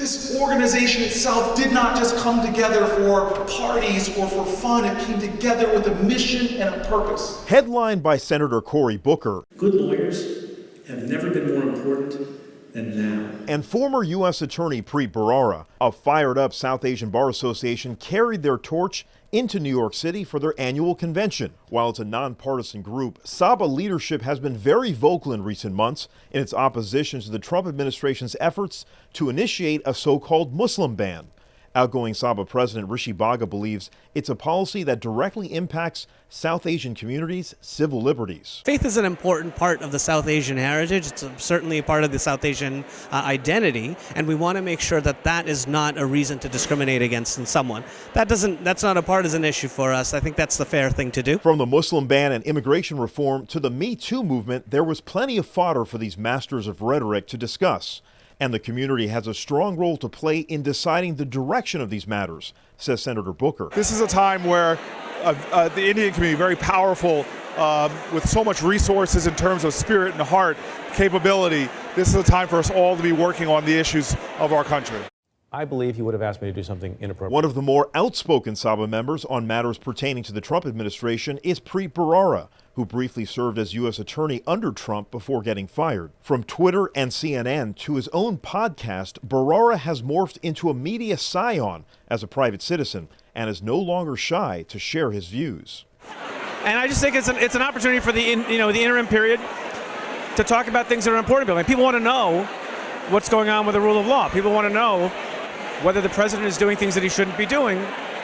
This organization itself did not just come together for parties or for fun. It came together with a mission and a purpose. Headlined by Senator Cory Booker. Good lawyers have never been more important than now. And former U.S. Attorney Preet Bharara, a fired-up South Asian Bar Association, carried their torch into New York City for their annual convention. While it's a nonpartisan group, SABA leadership has been very vocal in recent months in its opposition to the Trump administration's efforts to initiate a so-called Muslim ban. Outgoing SABA President Rishi Baga believes it's a policy that directly impacts South Asian communities' civil liberties. Faith is an important part of the South Asian heritage. It's certainly a part of the South Asian identity, and we want to make sure that that is not a reason to discriminate against someone. That's not a partisan issue for us. I think that's the fair thing to do. From the Muslim ban and immigration reform to the Me Too movement, there was plenty of fodder for these masters of rhetoric to discuss. And the community has a strong role to play in deciding the direction of these matters, says Senator Booker. This is a time where the Indian community, very powerful, with so much resources in terms of spirit and heart, capability, this is a time for us all to be working on the issues of our country. I believe he would have asked me to do something inappropriate. One of the more outspoken SABA members on matters pertaining to the Trump administration is Preet Bharara, who briefly served as U.S. Attorney under Trump before getting fired. From Twitter and CNN to his own podcast, Bharara has morphed into a media scion as a private citizen and is no longer shy to share his views. And I just think it's an opportunity for the interim period to talk about things that are important to people. People want to know what's going on with the rule of law. People want to know whether the president is doing things that he shouldn't be doing,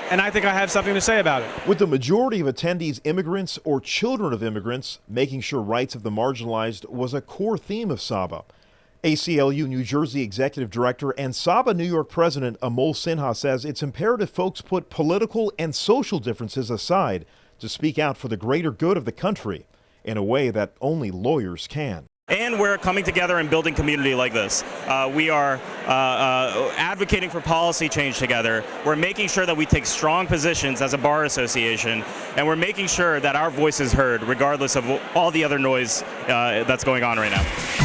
and I think I have something to say about it. With the majority of attendees immigrants or children of immigrants, making sure rights of the marginalized was a core theme of SABA. ACLU New Jersey Executive Director and SABA New York President Amol Sinha says it's imperative folks put political and social differences aside to speak out for the greater good of the country in a way that only lawyers can. And we're coming together and building community like this. We are advocating for policy change together. We're making sure that we take strong positions as a bar association, and we're making sure that our voice is heard regardless of all the other noise that's going on right now.